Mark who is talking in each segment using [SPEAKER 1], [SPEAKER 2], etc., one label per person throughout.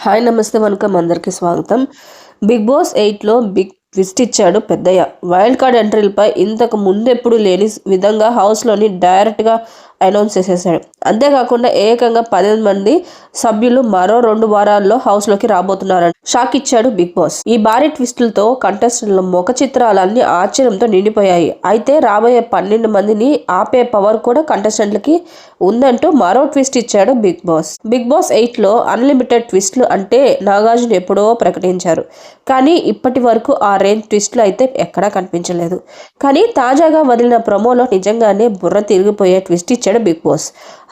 [SPEAKER 1] Hi నమస్తే వనకం అందరికీ స్వాగతం. బిగ్ బాస్ 8లో బిగ్ ట్విస్ట్ ఇచ్చాడు పెద్దయ్య. వైల్డ్ కార్డ్ ఎంట్రీలపై ఇంతకు ముందెప్పుడు లేని విధంగా హౌస్లోని డైరెక్ట్గా అనౌన్స్ చేసేసాడు. అంతేకాకుండా ఏకంగా 10 మంది సభ్యులు మరో 2 వారాల్లో హౌస్లోకి రాబోతున్నారని షాక్ ఇచ్చాడు బిగ్ బాస్. ఈ భారీ ట్విస్టులతో కంటెస్టెంట్ల ముఖ చిత్రాలన్నీ ఆశ్చర్యంతో నిండిపోయాయి. అయితే రాబోయే 12 మందిని ఆపే పవర్ కూడా కంటెస్టెంట్లకి ఉందంటూ మరో ట్విస్ట్ ఇచ్చాడు బిగ్ బాస్. బిగ్ బాస్ 8లో అన్లిమిటెడ్ ట్విస్టులు అంటే నాగార్జున ఎప్పుడో ప్రకటించారు. కానీ ఇప్పటి వరకు ఆ రేంజ్ ట్విస్టులు అయితే ఎక్కడా కనిపించలేదు. కానీ తాజాగా వదిలిన ప్రమోలో నిజంగానే బుర్ర తిరిగిపోయే ట్విస్ట్ ఇచ్చాడు బిగ్ బాస్.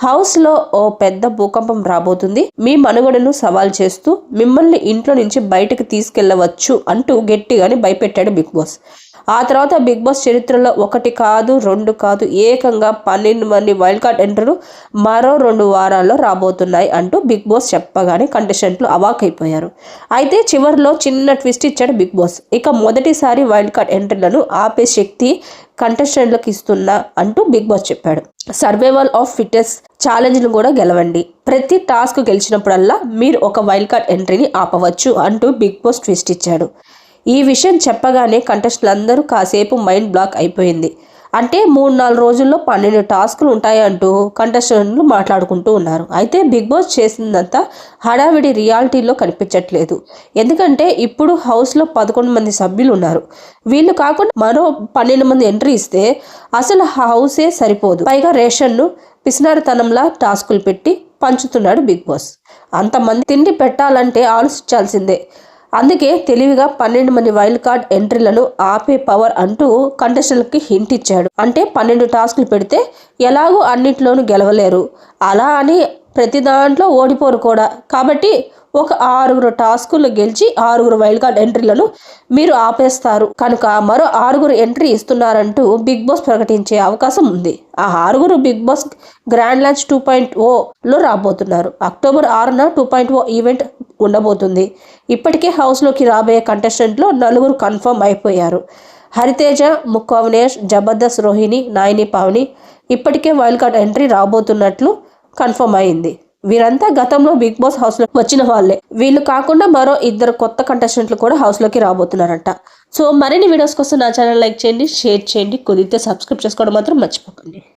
[SPEAKER 1] హౌస్ లో ఓ పెద్ద భూకంపం రాబోతుంది, మీ మనుగడను సవాల్ చేస్తూ మిమ్మల్ని ఇంట్లో నుంచి బయటకు తీసుకెళ్లవచ్చు అంటూ గట్టిగానే భయపెట్టాడు బిగ్ బాస్. ఆ తర్వాత బిగ్ బాస్ చరిత్రలో 1 కాదు 2 కాదు ఏకంగా 12 మంది వైల్డ్ కార్డ్ ఎంట్రీలు మరో 2 వారాల్లో రాబోతున్నాయి అంటూ బిగ్ బాస్ చెప్పగానే కంటెస్టెంట్లు అవాక్కైపోయారు. అయితే చివరిలో చిన్న ట్విస్ట్ ఇచ్చాడు బిగ్ బాస్. ఇక మొదటిసారి వైల్డ్ కార్డ్ ఎంట్రీలను ఆపే శక్తి కంటెస్టెంట్లకు ఇస్తున్నా అంటూ బిగ్ బాస్ చెప్పాడు. సర్వైవల్ ఆఫ్ ఫిట్టెస్ట్ ఛాలెంజ్ను కూడా గెలవండి, ప్రతి టాస్క్ గెలిచినప్పుడల్లా మీరు ఒక వైల్డ్ కార్డ్ ఎంట్రీని ఆపవచ్చు అంటూ బిగ్ బాస్ ట్విస్ట్ ఇచ్చాడు. ఈ విషయం చెప్పగానే కంటెస్టెంట్లు అందరూ కాసేపు మైండ్ బ్లాక్ అయిపోయింది. అంటే 3-4 రోజుల్లో 12 టాస్కులు ఉంటాయంటూ కంటెస్టెంట్లు మాట్లాడుకుంటూ ఉన్నారు. అయితే బిగ్ బాస్ చేసిందంతా హడావిడి రియాలిటీలో కనిపించట్లేదు. ఎందుకంటే ఇప్పుడు హౌస్లో 11 మంది సభ్యులు ఉన్నారు. వీళ్ళు కాకుండా మరో 12 మంది ఎంట్రీ ఇస్తే అసలు హౌసే సరిపోదు. పైగా రేషన్ను పిసినారితనంలా టాస్కులు పెట్టి పంచుతున్నాడు బిగ్ బాస్. అంతమంది తిండి పెట్టాలంటే ఆలోచించాల్సిందే. అందుకే తెలివిగా 12 మంది వైల్డ్ కార్డ్ ఎంట్రీలను ఆపే పవర్ అంటూ కంటెస్టెంట్లకి హింట్ ఇచ్చాడు. అంటే 12 టాస్కులు పెడితే ఎలాగూ అన్నిట్లోనూ గెలవలేరు, అలా అని ప్రతి దాంట్లో ఓడిపోరు కూడా. కాబట్టి ఒక 6 టాస్కులు గెలిచి 6 వైల్డ్ కార్డ్ ఎంట్రీలను మీరు ఆపేస్తారు కనుక మరో 6 ఎంట్రీ ఇస్తున్నారంటూ బిగ్ బాస్ ప్రకటించే అవకాశం ఉంది. ఆ 6 బిగ్ బాస్ గ్రాండ్ లాంచ్ 2.0లో రాబోతున్నారు. అక్టోబర్ 6న 2.0 ఈవెంట్ ఉండబోతుంది. ఇప్పటికే హౌస్లోకి రాబోయే కంటెస్టెంట్లో 4 కన్ఫర్మ్ అయిపోయారు. హరితేజ, ముక్కు అవినేష్, జబర్దస్త్ రోహిణి, నాయిని పావని ఇప్పటికే వైల్డ్ కార్డ్ ఎంట్రీ రాబోతున్నట్లు కన్ఫర్మ్ అయింది. వీరంతా గతంలో బిగ్ బాస్ హౌస్లో వచ్చిన వాళ్ళే. వీళ్ళు కాకుండా మరో 2 కొత్త కంటెస్టెంట్లు కూడా హౌస్లోకి రాబోతున్నారంట. సో మరిన్ని వీడియోస్ కోసం నా ఛానల్ లైక్ చేయండి, షేర్ చేయండి, కుదిరితే సబ్స్క్రైబ్ చేసుకోవడం మాత్రం మర్చిపోకండి.